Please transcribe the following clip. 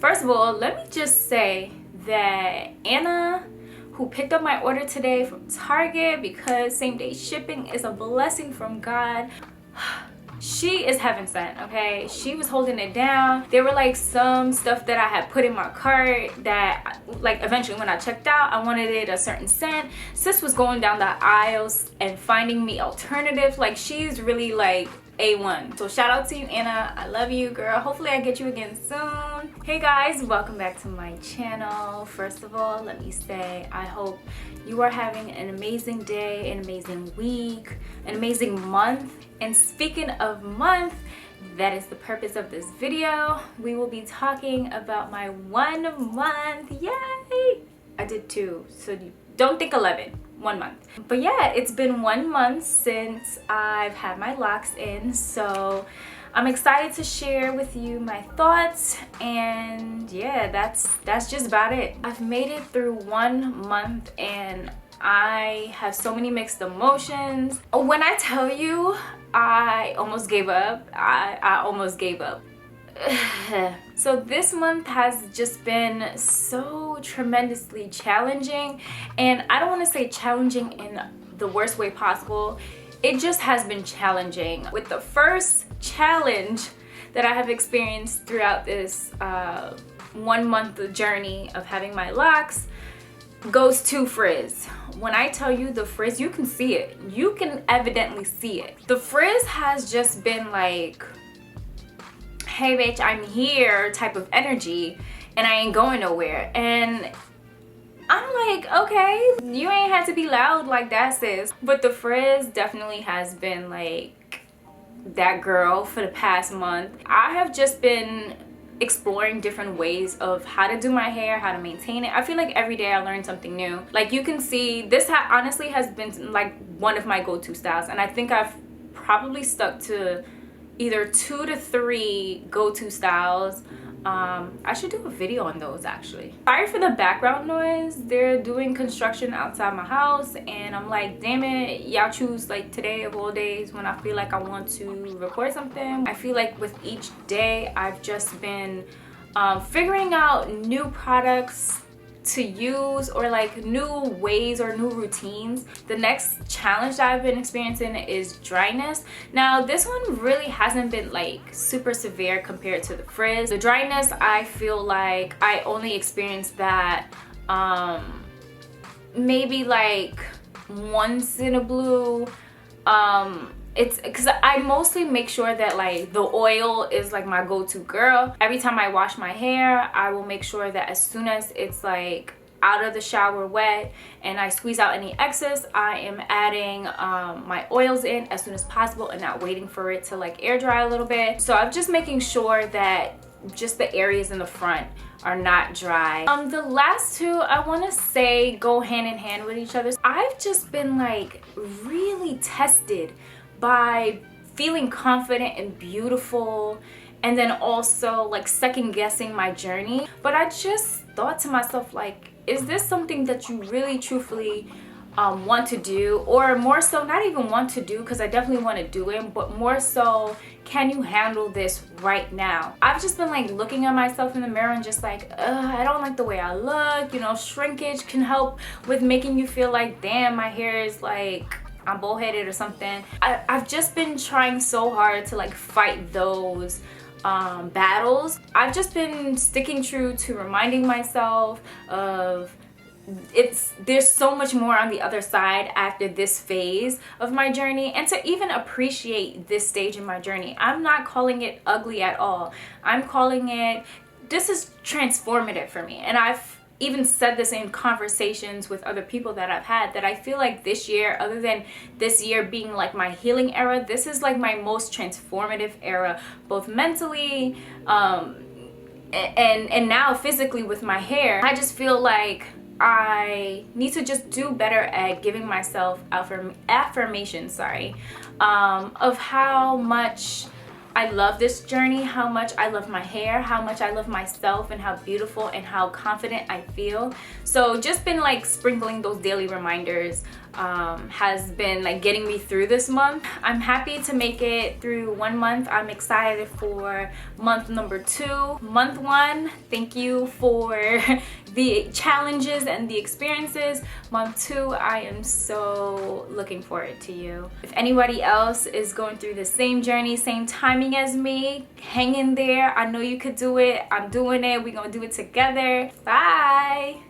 First of all, let me just say that Anna, who picked up my order today from Target, because same-day shipping is a blessing from God, she is heaven sent, okay? She was holding it down. There were like some stuff that I had put in my cart that like eventually when I checked out, I wanted it a certain scent. Sis was going down the aisles and finding me alternatives. Like, she's really like A1. So shout out to you, Anna. I love you, girl. Hopefully I get you again soon. Hey guys, welcome back to my channel. First of all, let me say I hope you are having an amazing day, an amazing week, an amazing month. And speaking of month, that is the purpose of this video. We will be talking about my 1 month. Yay! I did 2, so don't think 11. 1 month. But yeah, it's been 1 month since I've had my locks in, so I'm excited to share with you my thoughts, and yeah, that's just about it. I've made it through 1 month and I have so many mixed emotions. When I tell you I almost gave up, I almost gave up. So this month has just been so tremendously challenging, and I don't want to say challenging in the worst way possible. It just has been challenging. With the first challenge that I have experienced throughout this 1 month journey of having my locks goes to frizz. When I tell you the frizz, you can see it. You can evidently see it. The frizz has just been like, hey bitch, I'm here type of energy, and I ain't going nowhere. And I'm like, okay, you ain't had to be loud like that, sis. But the frizz definitely has been like that girl for the past month. I have just been exploring different ways of how to do my hair, how to maintain it. I feel like every day I learn something new. Like, you can see this honestly has been like one of my go-to styles, and I think I've probably stuck to either 2 to 3 go-to styles. I should do a video on those actually. Sorry for the background noise. They're doing construction outside my house, and I'm like, damn it, y'all choose like today of all days when I feel like I want to record something. I feel like with each day I've just been figuring out new products to use, or like new ways or new routines. The next challenge that I've been experiencing is dryness. Now this one really hasn't been like super severe compared to the frizz. The dryness, I feel like I only experienced that maybe like once in a blue. It's because I mostly make sure that like the oil is like my go-to girl. Every time I wash my hair, I will make sure that as soon as it's like out of the shower wet and I squeeze out any excess, I am adding my oils in as soon as possible and not waiting for it to like air dry a little bit. So I'm just making sure that just the areas in the front are not dry. The last 2, I want to say, go hand in hand with each other. I've just been like really tested by feeling confident and beautiful, and then also like second guessing my journey. But I just thought to myself, like, is this something that you really truthfully want to do? Or more so, not even want to do, because I definitely want to do it, but more so, can you handle this right now? I've just been like looking at myself in the mirror and just like, I don't like the way I look. You know, shrinkage can help with making you feel like, damn, my hair is like, I'm bullheaded or something. I've just been trying so hard to like fight those battles. I've just been sticking true to reminding myself of there's so much more on the other side after this phase of my journey, and to even appreciate this stage in my journey. I'm not calling it ugly at all. I'm calling it, this is transformative for me. And I've even said this in conversations with other people that I've had, that I feel like this year, other than this year being like my healing era, this is like my most transformative era, both mentally and now physically with my hair. I just feel like I need to just do better at giving myself affirmation, of how much I love this journey, how much I love my hair, how much I love myself, and how beautiful and how confident I feel. So just been like sprinkling those daily reminders has been like getting me through this month. I'm happy to make it through 1 month. I'm excited for month number 2. Month 1, thank you for the challenges and the experiences. Month 2, I am so looking forward to you. If anybody else is going through the same journey, same timing as me, hang in there. I know you could do it. I'm doing it. We're gonna do it together. Bye.